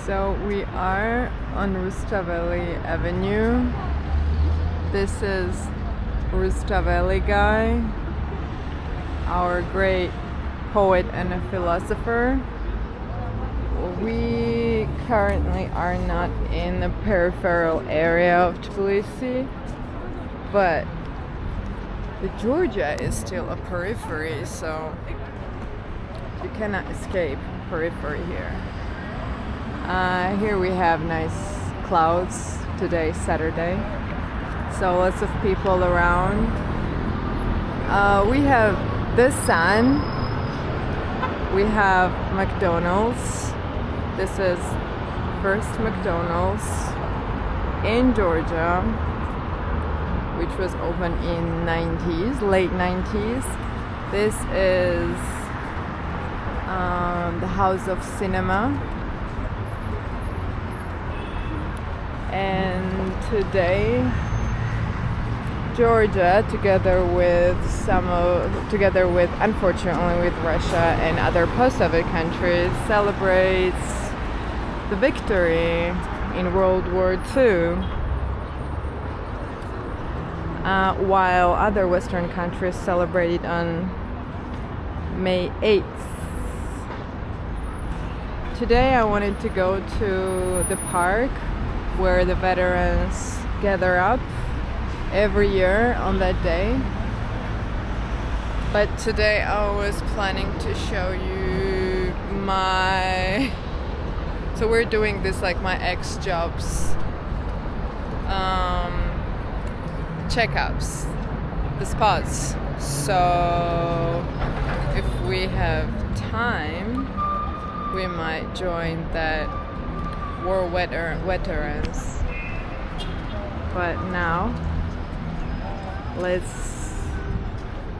So we are on Rustaveli Avenue. This is Rustaveli guy, our great poet and a philosopher. We currently are not in the peripheral area of Tbilisi, but the Georgia is still a periphery, so you cannot escape periphery here. Here we have nice clouds. Today, Saturday, so lots of people around. We have the sun. We have McDonald's. This is first McDonald's in Georgia, which was opened in late 90s. This is the House of Cinema. And today, Georgia, together with unfortunately with Russia and other post-Soviet countries, celebrates the victory in World War II, while other Western countries celebrated on May 8th. Today I wanted to go to the park where the veterans gather up every year on that day. But today I was planning to show you so we're doing this like my ex-jobs checkups, the spots. So if we have time, we might join that war veterans. But now let's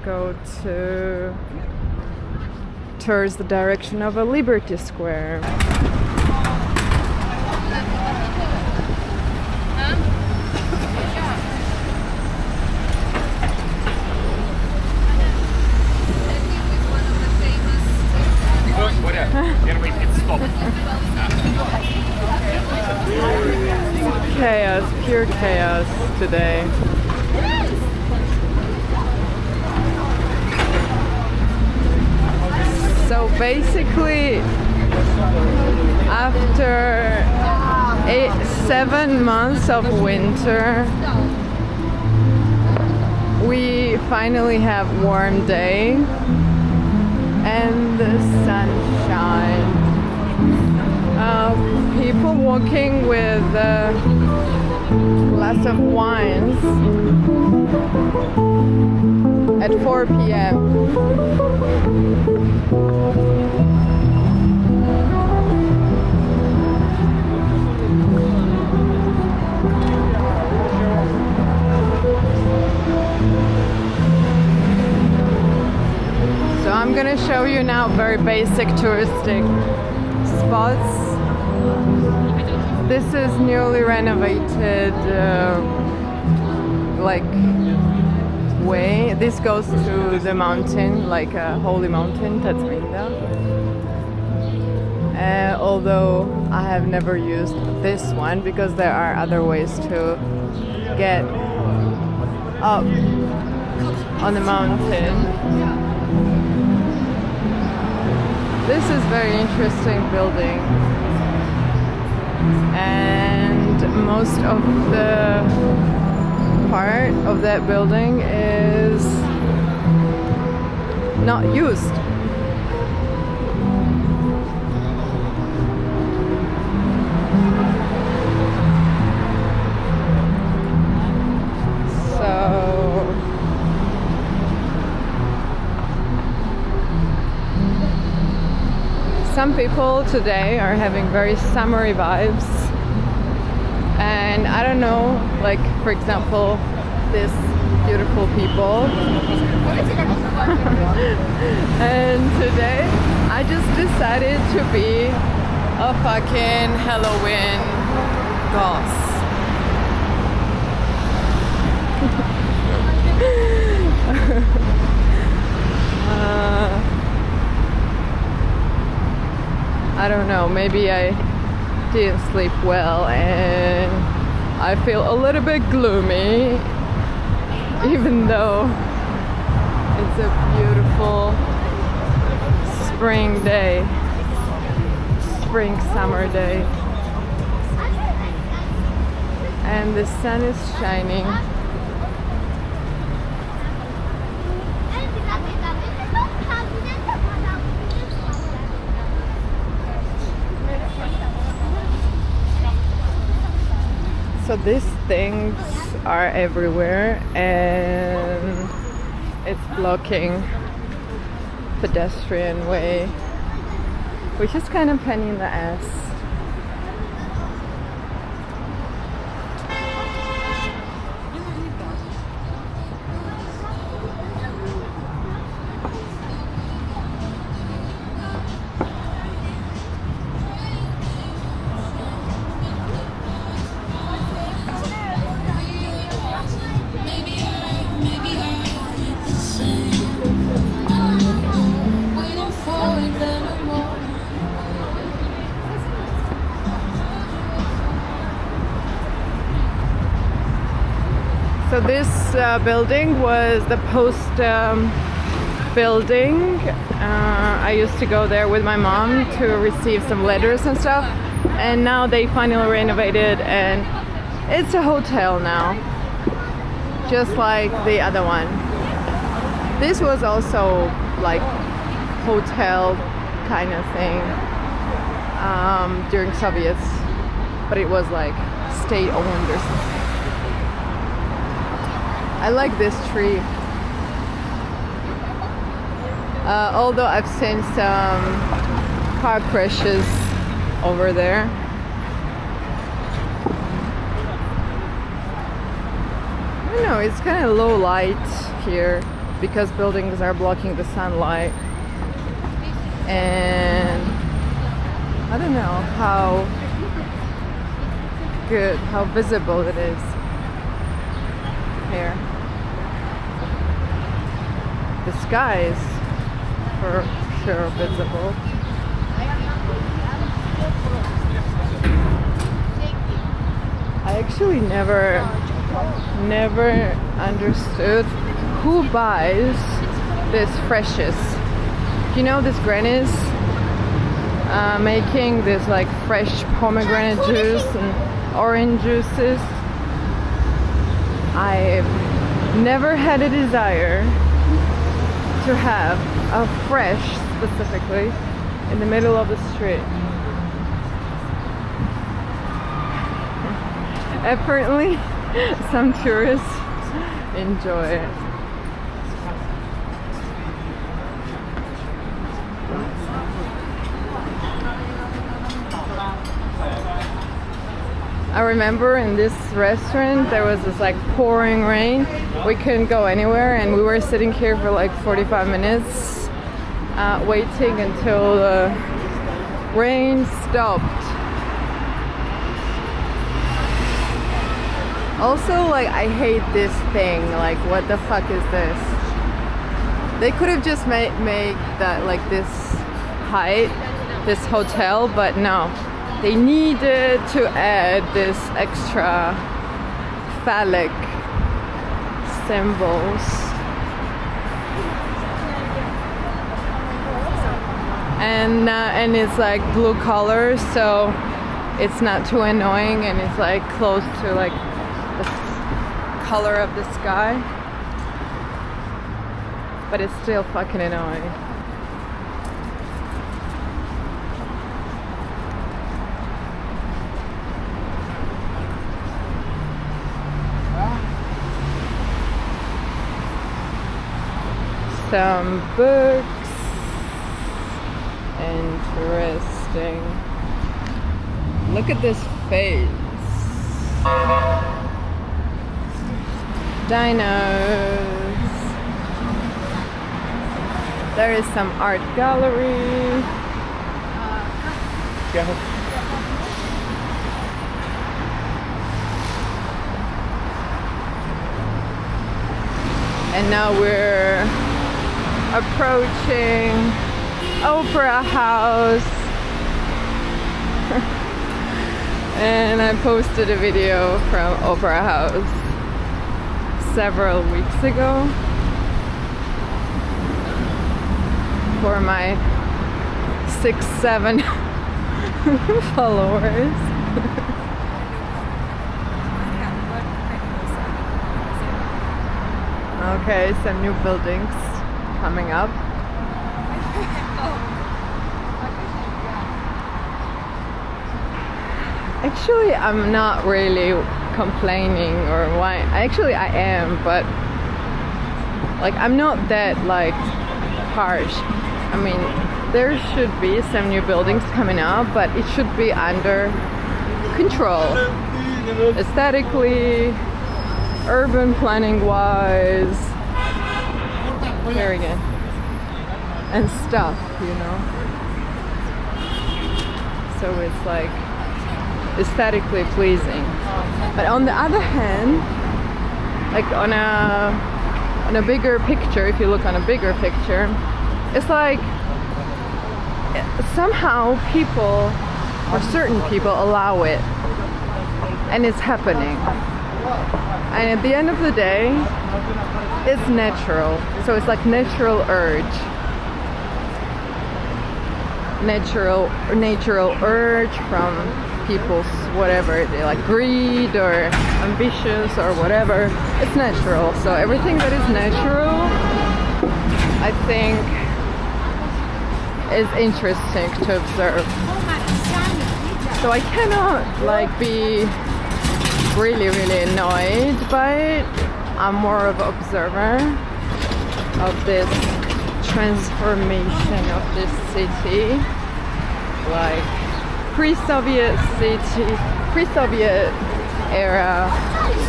go towards the direction of a Liberty Square. Chaos, pure chaos today. So basically, after 7 months of winter, we finally have warm day and the sunshine. People walking with glass of wines at 4 p.m. So I'm gonna show you now very basic touristic spots. This is newly renovated way. This goes to the mountain, like a holy mountain, Tatrinda. Although I have never used this one because there are other ways to get up on the mountain. This is very interesting building, and most of the part of that building is not used. Some people today are having very summery vibes, and I don't know, like for example, this beautiful people. And today I just decided to be a fucking Halloween goth. I don't know, maybe I didn't sleep well, and I feel a little bit gloomy, even though it's a beautiful spring day, spring summer day, and the sun is shining. So these things are everywhere, and it's blocking pedestrian way, which is kind of pain in the ass. So this building was the post building. I used to go there with my mom to receive some letters and stuff, and now they finally renovated and it's a hotel now, just like the other one. This was also like hotel kind of thing during Soviets, but it was like state owned or something. I like this tree. Although I've seen some car crashes over there. I don't know, it's kind of low light here because buildings are blocking the sunlight. And I don't know how good, how visible it is here. The sky is for sure visible. I actually never understood who buys this freshes. You know, this grannies making this like fresh pomegranate juice and orange juices. I've never had a desire to have a fresh, specifically, in the middle of the street. Apparently, some tourists enjoy it. I remember in this restaurant there was this like pouring rain. We couldn't go anywhere, and we were sitting here for like 45 minutes waiting until the rain stopped. Also, like, I hate this thing. Like, what the fuck is this? They could have just made that like this height, this hotel, but no. They needed to add this extra phallic symbols. And it's like blue color, so it's not too annoying, and it's like close to like the color of the sky, but it's still fucking annoying. Some books. Interesting. Look at this face. Dinos. There is some art gallery. And now we're approaching Opera House. And I posted a video from Opera House several weeks ago for my 6-7 followers. Okay, some new buildings coming up. Actually, I'm not really complaining or why. Actually, I am, but like I'm not that like harsh. I mean, there should be some new buildings coming up, but it should be under control, aesthetically, urban planning wise. Here again, and stuff, you know. So it's like aesthetically pleasing. But on the other hand, like on a bigger picture, if you look on a bigger picture, it's like somehow people or certain people allow it, and it's happening. And at the end of the day, it's natural. So it's like natural urge. Natural urge from people's whatever, they like greed or ambitious or whatever. It's natural. So everything that is natural, I think, is interesting to observe. So I cannot like be really annoyed by it. I'm more of an observer of this transformation of this city, like pre-Soviet city, pre-Soviet era,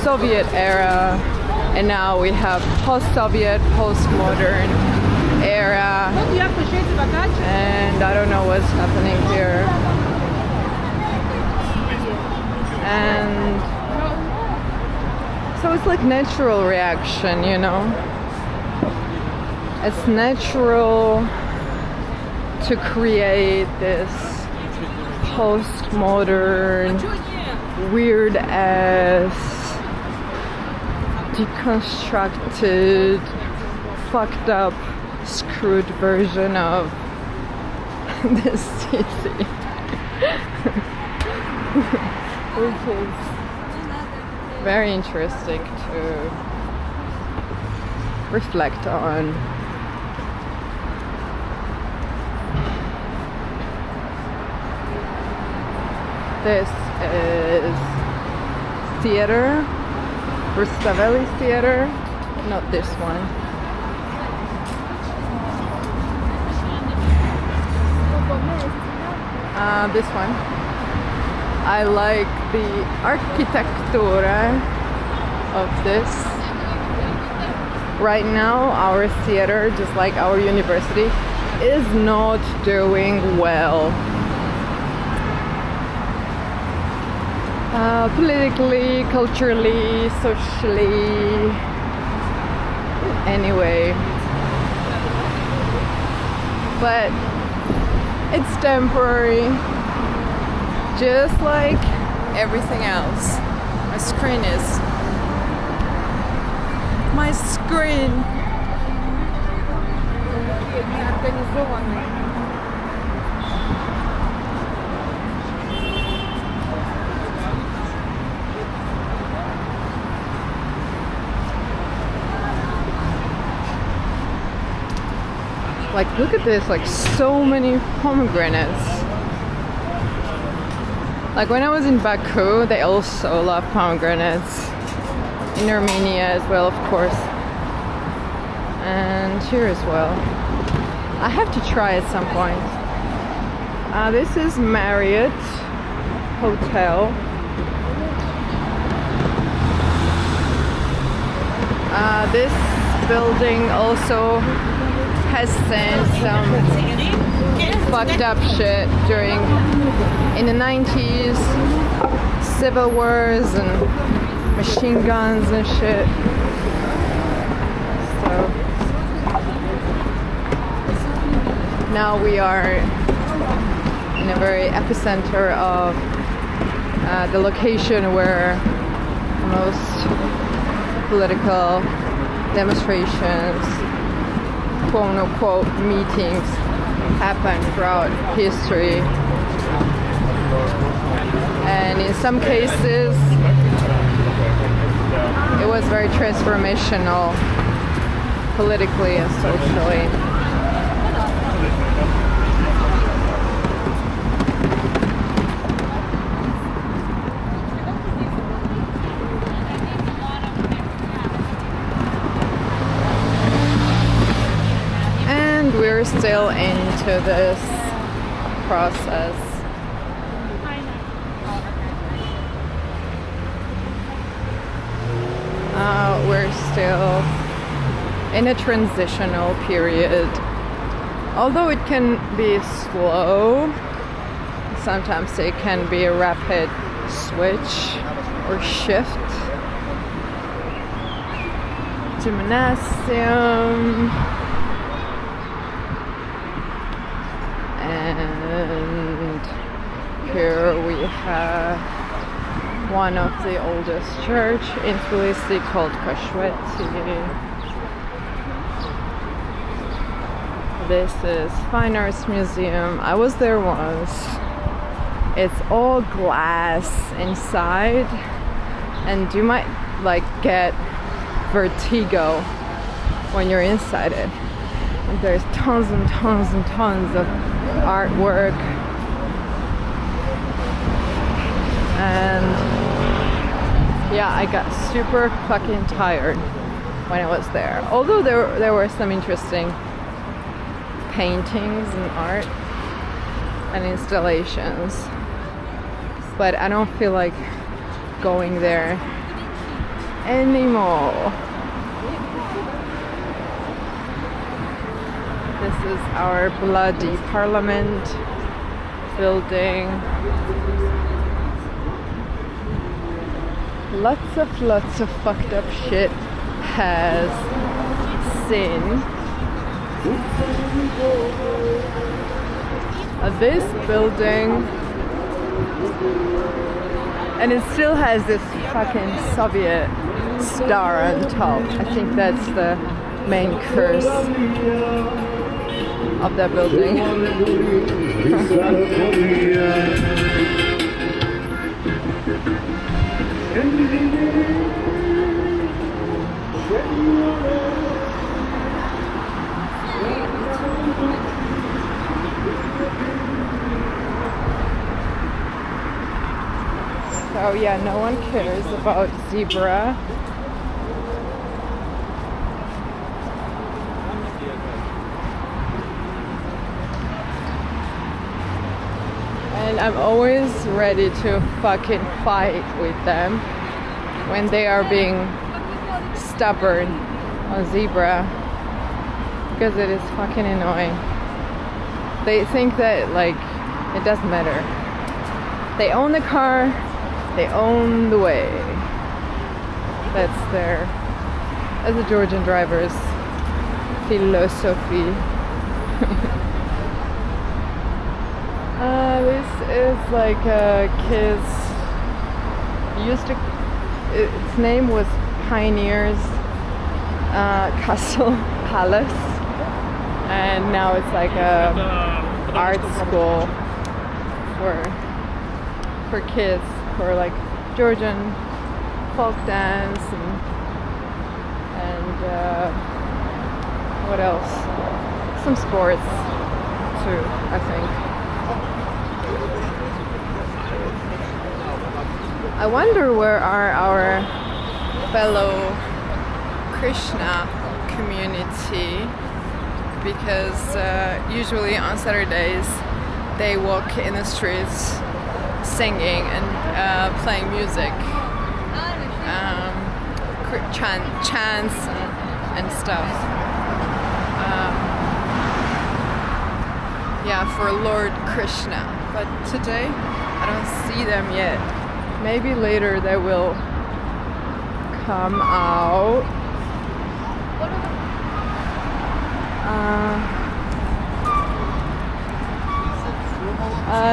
Soviet era, and now we have post-Soviet, post-modern era, and I don't know what's happening here. And so it's like natural reaction, you know. It's natural to create this postmodern, weird ass, deconstructed, fucked up, screwed version of this city. Which is very interesting to reflect on. This is theater, Rustaveli theater, not this one. This one. I like the architectura of this. Right now, our theater, just like our university, is not doing well. Politically, culturally, socially, anyway. But it's temporary, just like everything else. My screen is my screen. Like, look at this, like so many pomegranates. Like when I was in Baku, they also love pomegranates. In Armenia as well, of course. And here as well. I have to try at some point. This is Marriott Hotel. This building also has seen some fucked up shit in the 90s, civil wars and machine guns and shit. So now we are in a very epicenter of the location where most political demonstrations, quote unquote meetings, happen throughout history. And in some cases, it was very transformational politically and socially. And we're still into this process. We're still in a transitional period. Although it can be slow, sometimes it can be a rapid switch or shift. Gymnasium. And here we have one of the oldest church in Tbilisi called Kashweti. This is Fine Arts Museum. I was there once. It's all glass inside, and you might like get vertigo when you're inside it. And there's tons and tons and tons of artwork. And yeah, I got super fucking tired when I was there. Although there were some interesting paintings and art and installations, but I don't feel like going there anymore. This is our bloody parliament building. Lots of fucked up shit has seen. This building, and it still has this fucking Soviet star on top. I think that's the main curse of that building. So yeah, no one cares about zebra. And I'm always ready to fucking fight with them when they are being stubborn on zebra, because it is fucking annoying. They think that like it doesn't matter. They own the car, they own the way. That's the Georgian driver's philosophy. This is like a kid's its name was Pioneers Castle Palace, and now it's like a art school for kids, for like Georgian folk dance and what else? Some sports too, I think. I wonder where are our fellow Krishna community, because usually on Saturdays they walk in the streets singing and playing music, chants and stuff. Yeah, for Lord Krishna. But today I don't see them yet. Maybe later they will come out.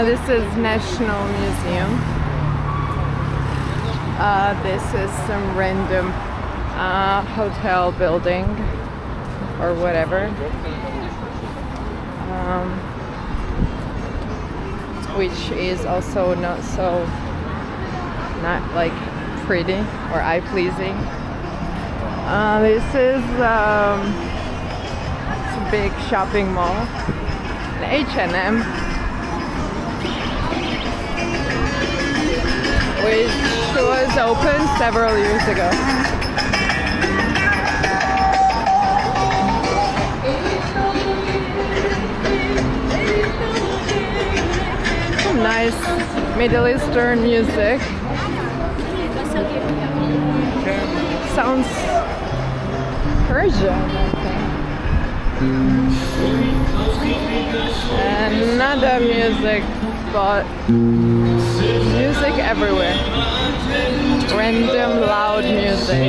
This is National Museum. This is some random hotel building or whatever, which is also not like pretty or eye pleasing. This is a big shopping mall, an H&M, which was opened several years ago. Some nice Middle Eastern music. Sounds Persian, I think. Another music spot. Music everywhere. Random loud music.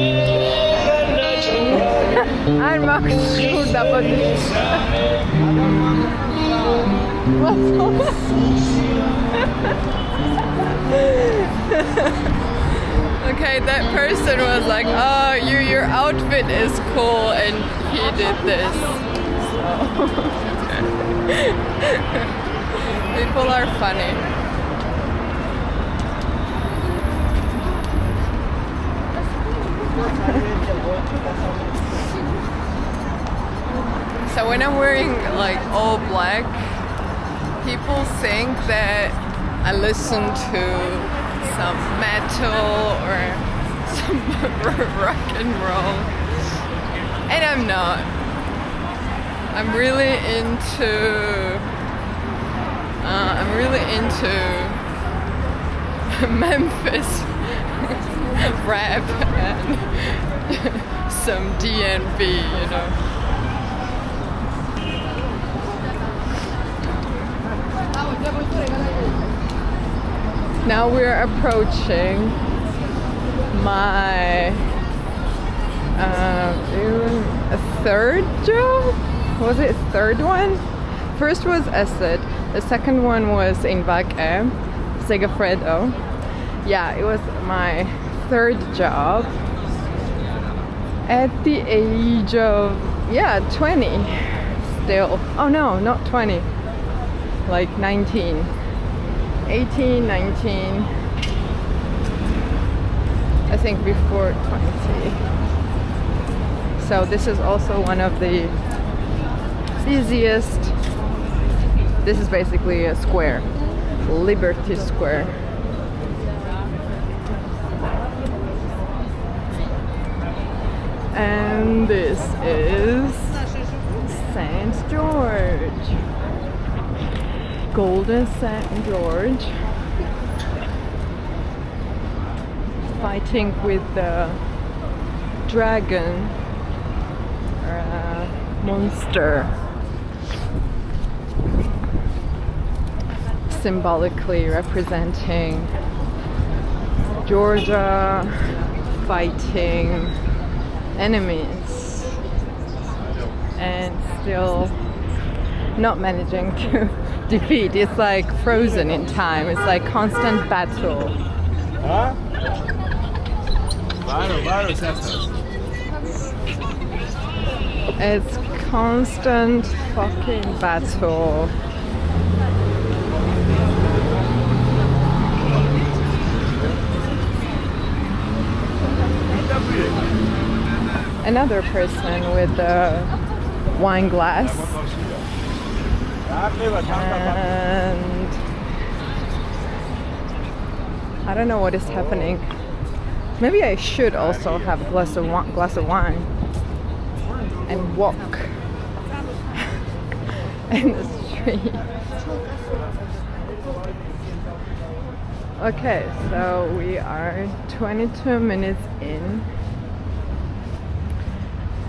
I'm not sure about this. Okay, that person was like, "Oh, your outfit is cool," and he did this. So people are funny. So when I'm wearing like all black, people think that I listen to some metal or some rock and roll, and I'm not. I'm really into Memphis rap and some D&B, you know. Now we're approaching my a third job? Was it third one? First was Asset. The second one was in Vaque, Segafredo. Yeah, it was my third job at the age of 20 still. Oh no, not 20, like 19, 18, 19, I think before 20. So this is also one of the busiest. This is basically a square, Liberty Square. And this is St. George, Golden St. George, fighting with the dragon monster, symbolically representing Georgia fighting enemies and still not managing to defeat. It's like frozen in time. It's like constant battle. It's constant fucking battle. Another person with a wine glass, and I don't know what is happening. Maybe I should also have a glass of wine and walk in the street. Okay, so we are 22 minutes in,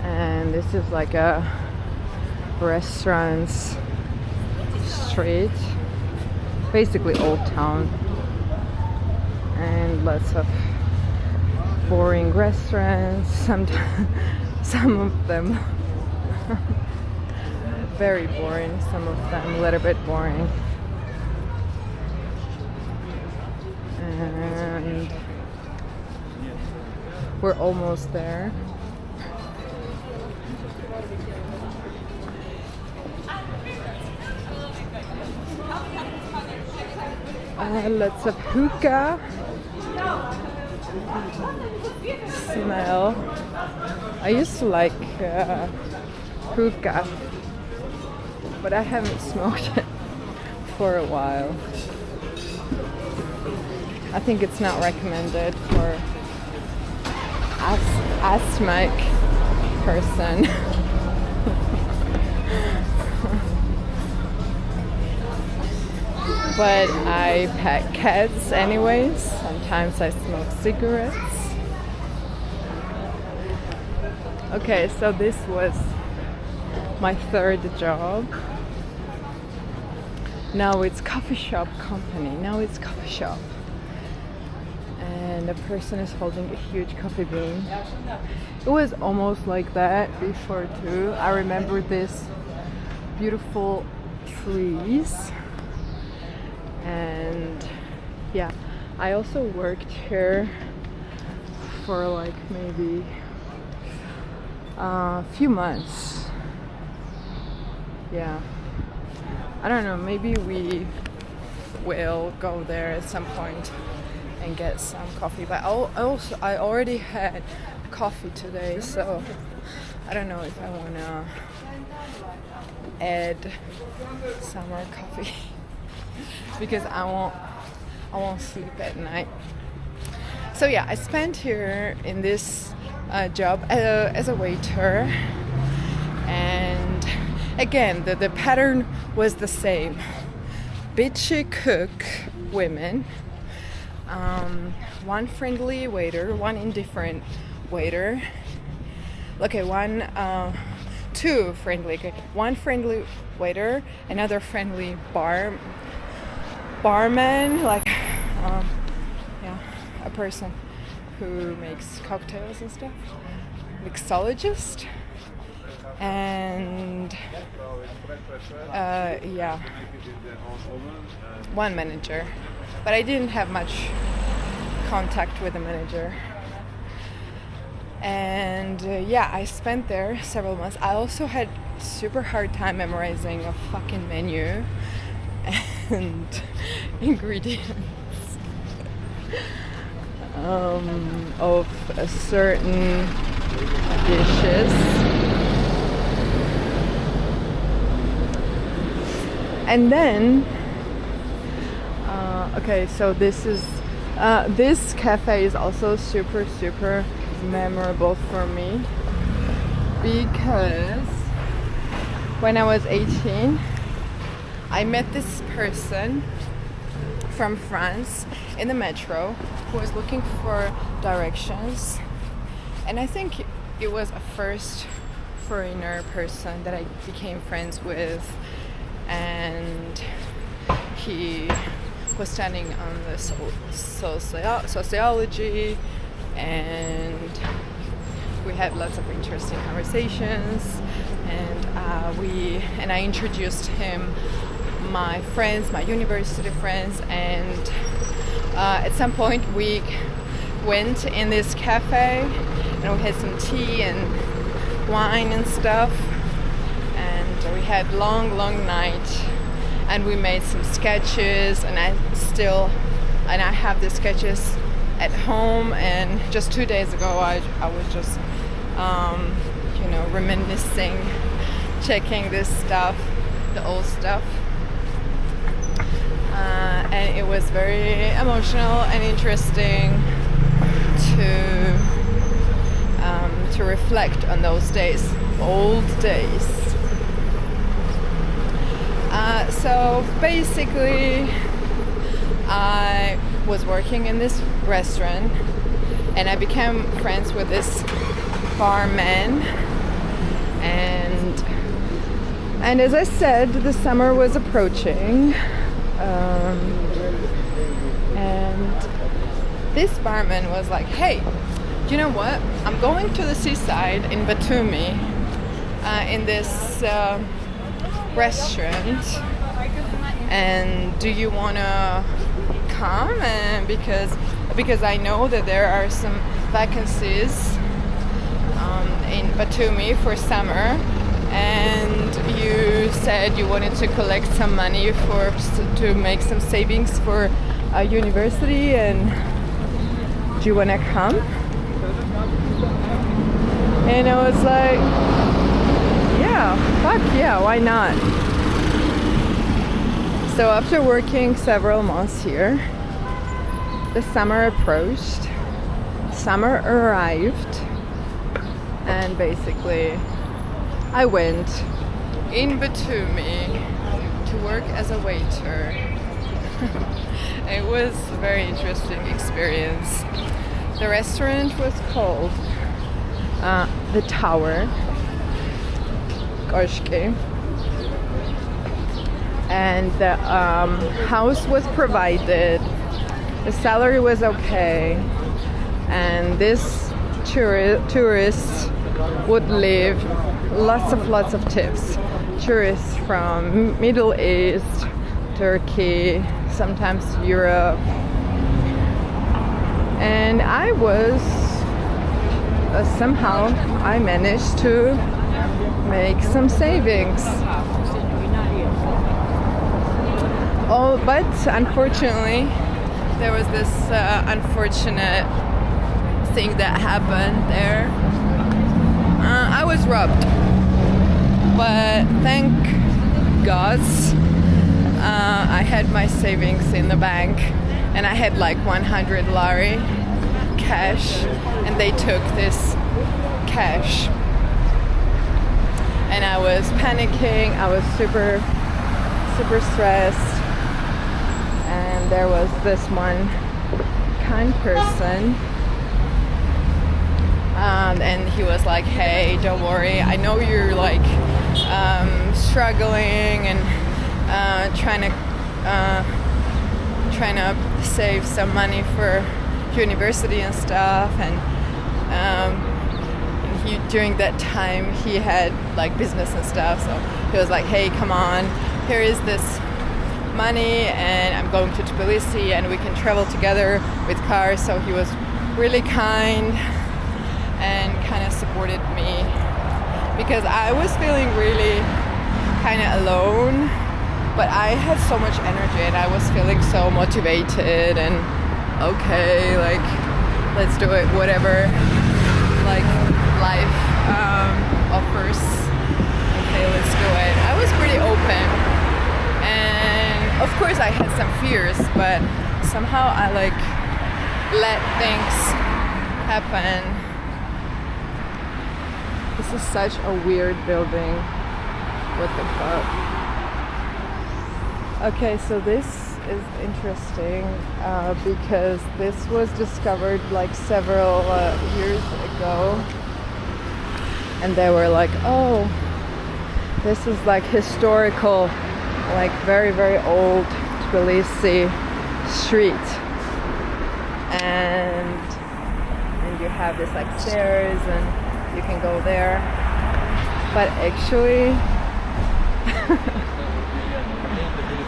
and this is like a restaurants street, basically old town, and lots of boring restaurants. Sometimes some of them very boring, some of them a little bit boring. And We're almost there. Lots of hookah smell. I used to like hookah, but I haven't smoked it for a while. I think it's not recommended for asthmatic person. But I pet cats anyways. Sometimes I smoke cigarettes. Okay, so this was my third job. Now it's coffee shop company. Now it's coffee shop. And the person is holding a huge coffee bean. It was almost like that before too. I remember this beautiful trees. And yeah, I also worked here for like maybe a few months. Yeah, I don't know, maybe we will go there at some point and get some coffee, but I already had coffee today, so I don't know if I want to add some more coffee. Because I won't sleep at night. So yeah, I spent here in this job as a waiter, and again the pattern was the same. Bitchy cook women, one friendly waiter, one indifferent waiter. Okay, two friendly, one friendly waiter, another friendly barman, like a person who makes cocktails and stuff, mixologist, and one manager, but I didn't have much contact with the manager. And I spent there several months. I also had super hard time memorizing a fucking menu and ingredients of a certain dishes. And then okay, so this is this cafe is also super memorable for me, because when I was 18 I met this person from France in the metro who was looking for directions, and I think it was a first foreigner person that I became friends with, and he was studying on the sociology, and we had lots of interesting conversations, and I introduced him my friends, my university friends, and at some point we went in this cafe and we had some tea and wine and stuff, and we had long night, and we made some sketches, and I have the sketches at home, and just 2 days ago I was just reminiscing, checking this stuff, the old stuff, and it was very emotional and interesting to reflect on those days, old days. So basically I was working in this restaurant, and I became friends with this barman, and as I said, the summer was approaching, and this barman was like, hey, you know what, I'm going to the seaside in Batumi in this restaurant, and do you want to come? And because I know that there are some vacancies in Batumi for summer, and you said you wanted to collect some money to make some savings for a university, and do you want to come? And I was like, yeah, fuck yeah, why not? So after working several months here, the summer approached, summer arrived, and basically I went in Batumi to work as a waiter. It was a very interesting experience. The restaurant was called The Tower, Goshke. And the house was provided, the salary was okay, and this tourists would leave lots of tips. Tourists from Middle East, Turkey, sometimes Europe, and I was somehow I managed to make some savings. Oh, but unfortunately, there was this unfortunate thing that happened there. I was robbed, but thank God I had my savings in the bank, and I had like 100 lari cash, and they took this cash, and I was panicking. I was super stressed. And there was this one kind person, and he was like, hey, don't worry, I know you're like struggling and trying to save some money for university and stuff, and during that time he had like business and stuff, so he was like, hey, come on, here is this money, and I'm going to Tbilisi and we can travel together with cars. So he was really kind and kind of supported me, because I was feeling really kind of alone, but I had so much energy and I was feeling so motivated and okay, like let's do it, whatever like life offers, okay, let's do it. I was pretty open. And of course I had some fears, but somehow I like let things happen. This is such a weird building. What the fuck? Okay, so this is interesting because this was discovered like several years ago, and they were like, oh, this is like historical, like very old Tbilisi street, and you have this like stairs and you can go there, but actually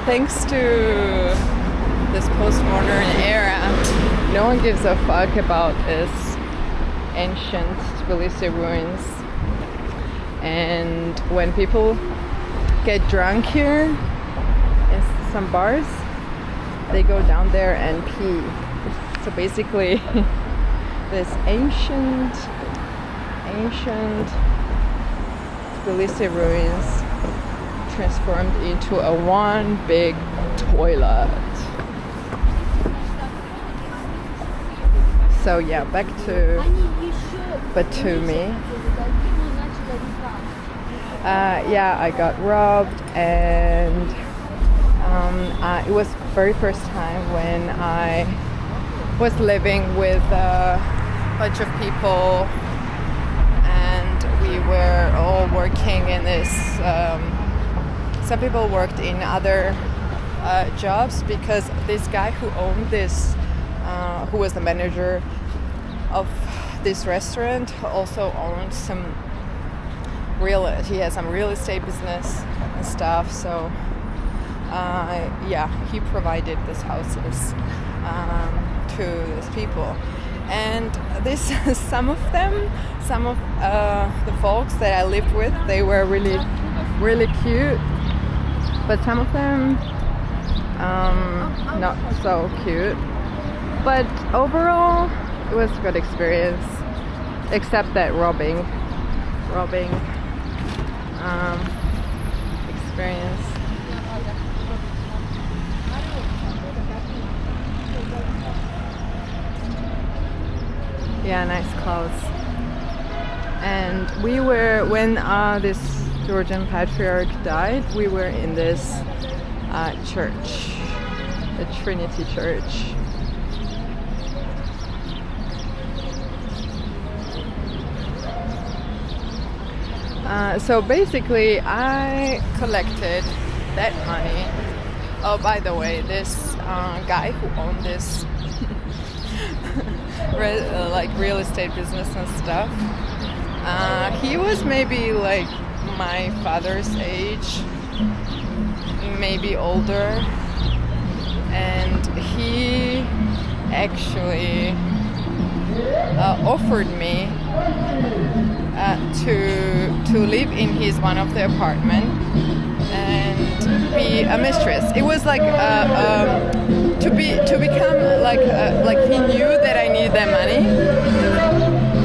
thanks to this postmodern era, no one gives a fuck about this ancient Tbilisi ruins. And when people get drunk here in some bars, they go down there and pee. So basically this ancient Tbilisi ruins transformed into a one big toilet. So yeah, back to Batumi. Yeah, I got robbed, and it was very first time when I was living with a bunch of people, and we were all working in this. Some people worked in other jobs, because this guy who owned this, who was the manager of this restaurant, also owned some he has some real estate business and stuff, so yeah, he provided these houses to these people. And this some of the folks that I lived with, they were really, really cute, but some of them not so cute. But overall, it was a good experience, except that robbing experience. Yeah, nice clothes. And we were, when this Georgian patriarch died, we were in this church, the Trinity Church. So basically, I collected that money. Oh, by the way, this guy who owned this real estate business and stuff, he was maybe like my father's age, maybe older, and he actually offered me to live in his one of the apartment and be a mistress. It was like to become like he knew that I needed that money,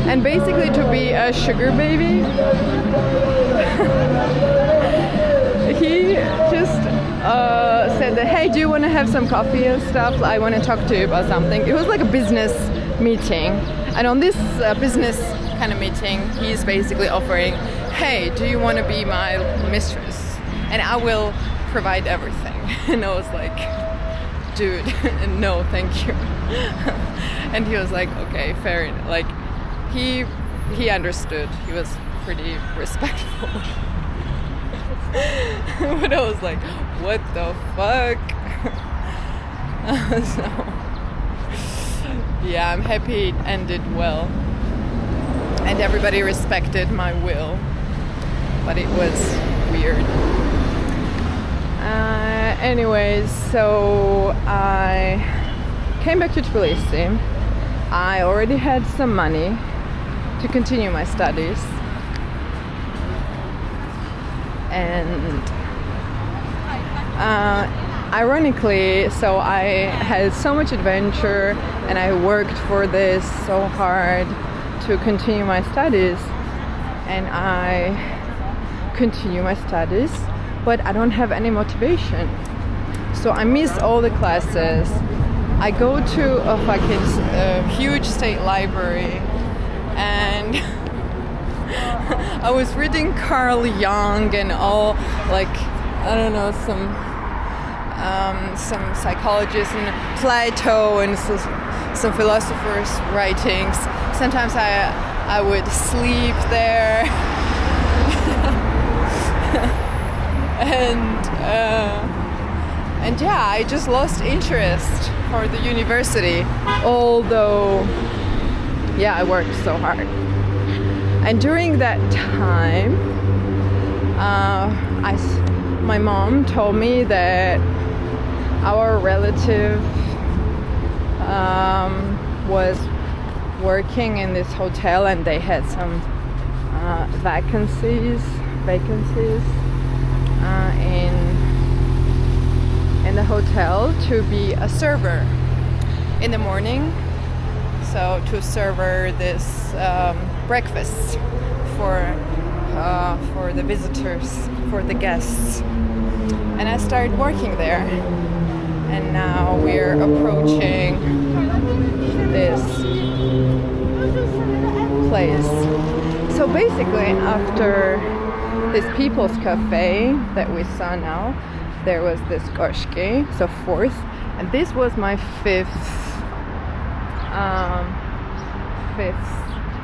and basically to be a sugar baby. He just said that, hey, do you want to have some coffee and stuff? I want to talk to you about something. It was like a business meeting, and on this business kind of meeting, he's basically offering, hey, do you want to be my mistress? And I will provide everything. And I was like, dude, no, thank you. And he was like, okay, fair enough. Like, he understood. He was pretty respectful. But I was like, what the fuck? So, yeah, I'm happy it ended well. And everybody respected my will. But it was weird. Anyways, so I came back to Tbilisi. I already had some money to continue my studies. And ironically, so I had so much adventure and I worked for this so hard to continue my studies, and I continue my studies, but I don't have any motivation. So I miss all the classes. I go to a fucking huge state library, and I was reading Carl Jung and all, like, I don't know, some psychologists and Plato and some philosophers' writings. Sometimes I would sleep there. And yeah, I just lost interest for the university, although, yeah, I worked so hard. And during that time, my mom told me that our relative was working in this hotel, and they had some vacancies in the hotel to be a server in the morning. So to serve this breakfast for the visitors, for the guests. And I started working there. And now we're approaching this place. So basically, after this People's Cafe that we saw now, there was this Goshki, so fourth, and this was my fifth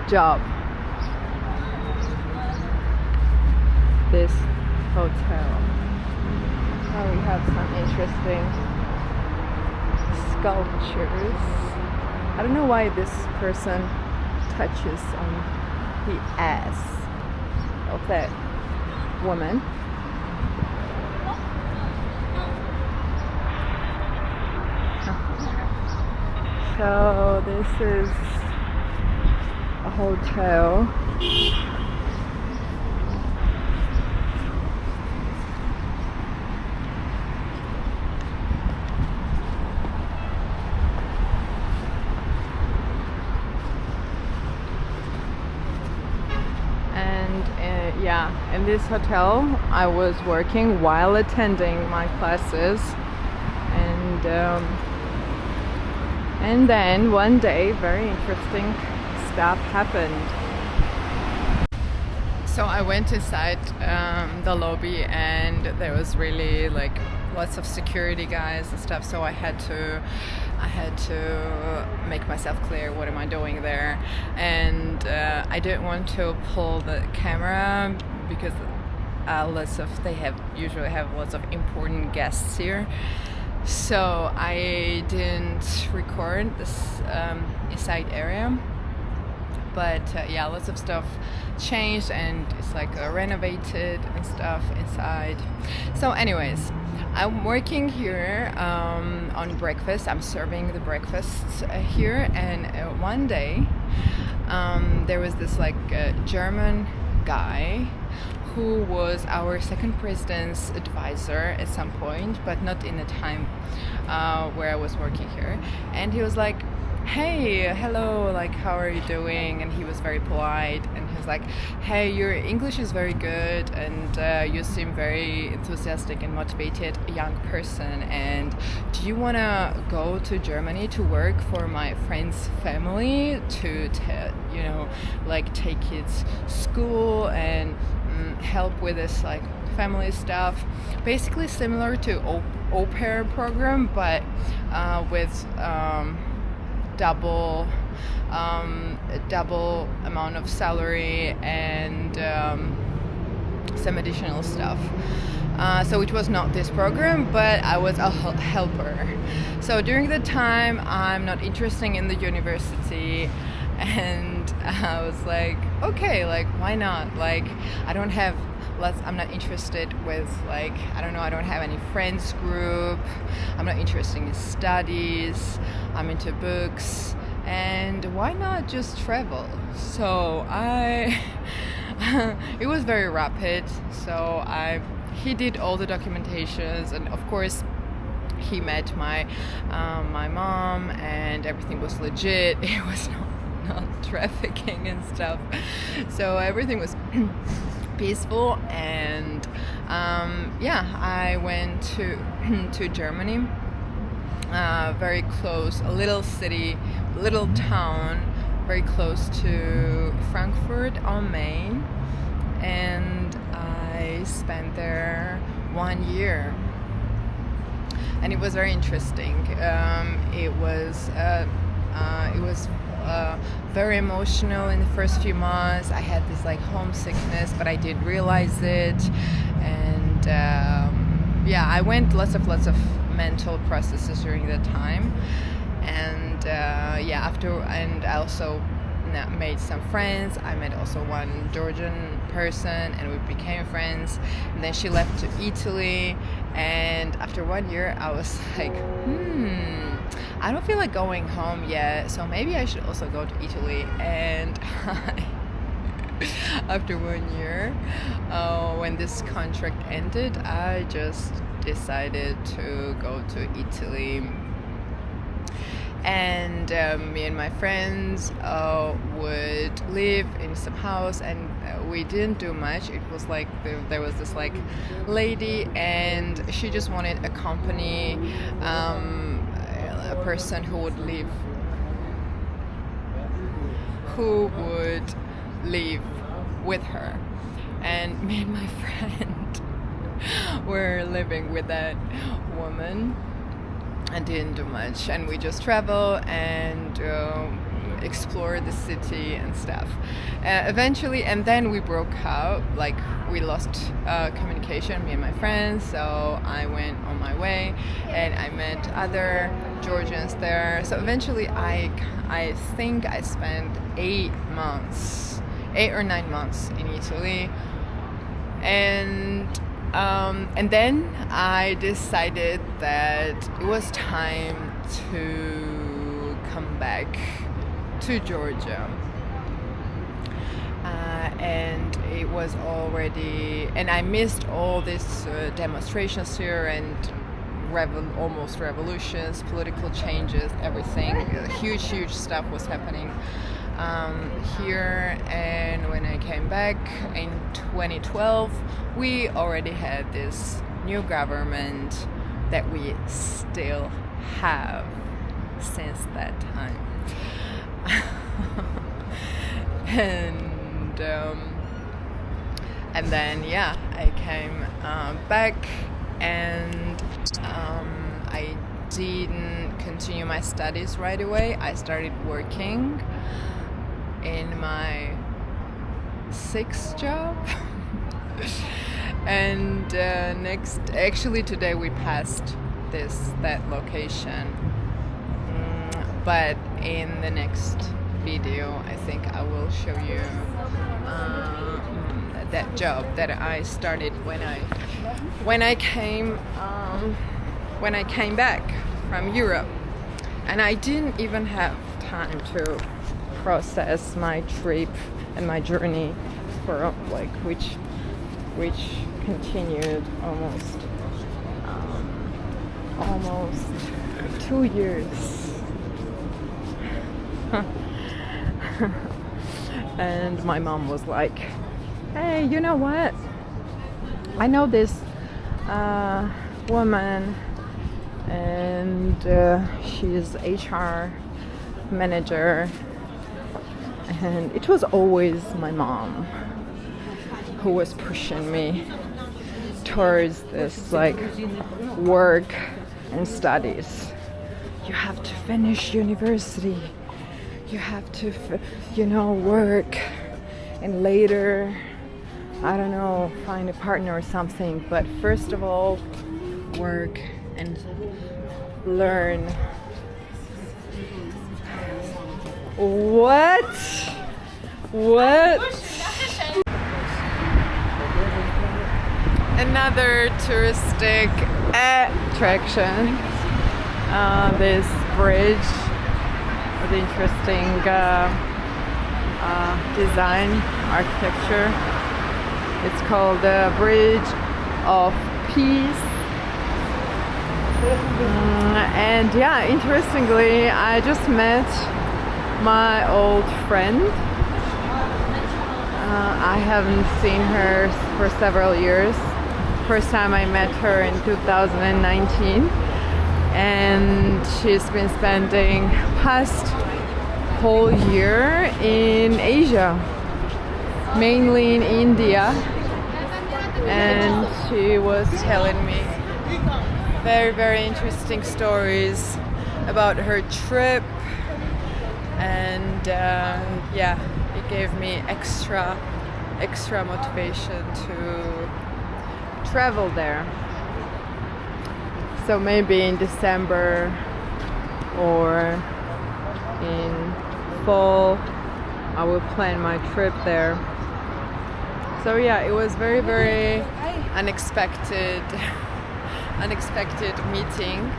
job. This hotel. Oh, we have some interesting sculptures. I don't know why this person touches on the ass of that woman. So this is hotel. Yeah, in this hotel I was working while attending my classes, and then one day very interesting stuff happened. So I went inside the lobby, and there was really like lots of security guys and stuff, so I had to make myself clear what am I doing there, and I didn't want to pull the camera because they usually have lots of important guests here, so I didn't record this inside area. But yeah, lots of stuff changed, and it's like renovated and stuff inside. So anyways, I'm working here on breakfast. I'm serving the breakfasts here, and one day there was this like German guy who was our second president's advisor at some point, but not in the time where I was working here. And he was like, "Hey, hello, like, how are you doing?" And he was very polite, and he was like, "Hey, your English is very good, and you seem very enthusiastic and motivated young person, and do you want to go to Germany to work for my friend's family to like take kids school and help with this like family stuff, basically similar to au pair program, but with double amount of salary and some additional stuff. So it was not this program, but I was a helper. So during the time, I'm not interested in the university, and I was like, okay, like, why not? Like, I'm not interested with, like, I don't have any friends group. I'm not interested in studies. I'm into books, and why not just travel? So it was very rapid. So he did all the documentations, and of course he met my mom, and everything was legit. It was not trafficking and stuff. So everything was peaceful, and I went to Germany, very close, a little city, little town, very close to Frankfurt on Main, and I spent there 1 year, and it was very interesting. It was very emotional in the first few months. I had this like homesickness, but I didn't realize it, and I went lots of mental processes during that time, and I also made some friends. I met also one Georgian person, and we became friends, and then she left to Italy, and after 1 year I was like, I don't feel like going home yet, so maybe I should also go to Italy. And after 1 year, when this contract ended, I just decided to go to Italy. And me and my friends would live in some house, and we didn't do much. It was like there was this like lady, and she just wanted a company, a person who would live with her, and me and my friend were living with that woman and didn't do much, and we just travel and explore the city and stuff. Eventually, and then we broke up, like we lost communication, me and my friends, so I went on my way, and I met other Georgians there. So eventually I think I spent 8 or 9 months in Italy, and then I decided that it was time to come back to Georgia. and it was already, and I missed all these demonstrations here and almost revolutions, political changes, everything. Huge stuff was happening here. And when I came back in 2012, we already had this new government that we still have since that time. And then I came back, and I didn't continue my studies right away. I started working in my 6th job. And actually today we passed that location, but in the next video I think I will show you that job that I started when I came back from Europe, and I didn't even have time to process my trip and my journey for which continued almost 2 years. And my mom was like, hey, you know what? I know this woman, and she's HR manager, and it was always my mom who was pushing me towards this work and studies. You have to finish university. You have to, work, and later, I don't know, find a partner or something. But first of all, work and learn. What? Another touristic attraction. This bridge with interesting design, architecture. It's called the Bridge of Peace. And interestingly, I just met my old friend. I haven't seen her for several years. First time I met her in 2019, and she's been spending past whole year in Asia, mainly in India, and she was telling me very interesting stories about her trip, and it gave me extra motivation to travel there. So maybe in December or in fall I will plan my trip there. So it was very unexpected meeting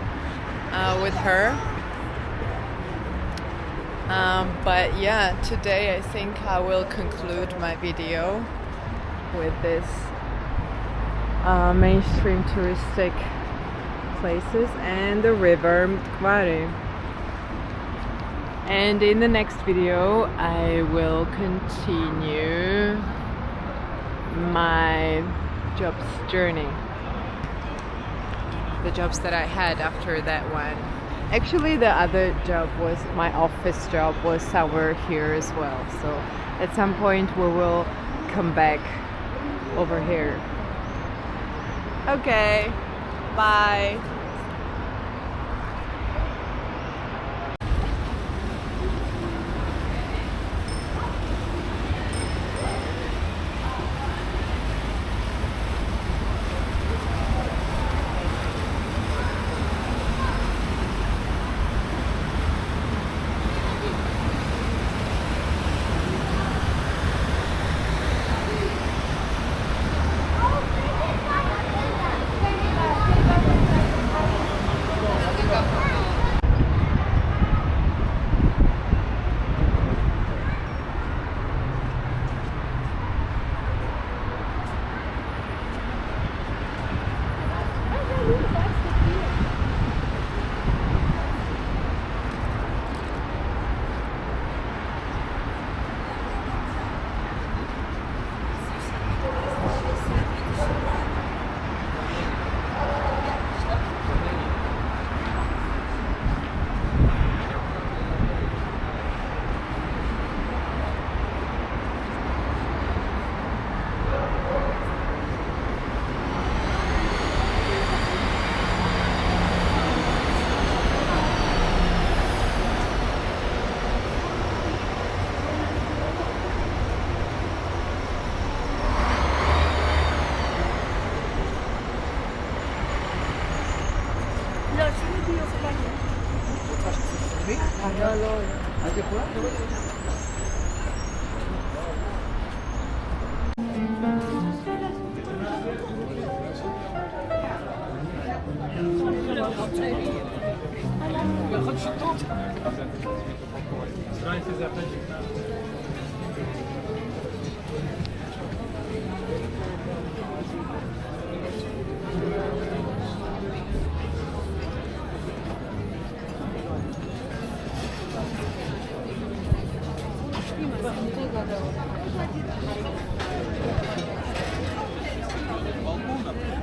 with her. But today I think I will conclude my video with this mainstream touristic places and the river N.5. And in the next video I will continue my jobs journey, the jobs that I had after that one. Actually the other job was my office job, was somewhere here as well, so at some point we will come back over here. Okay, bye.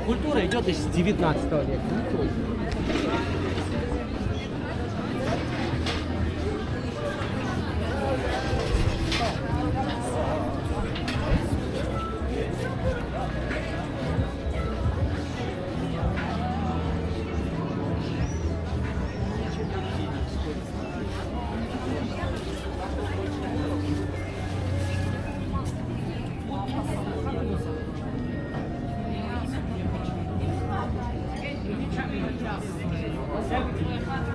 Культура идет из 19 века.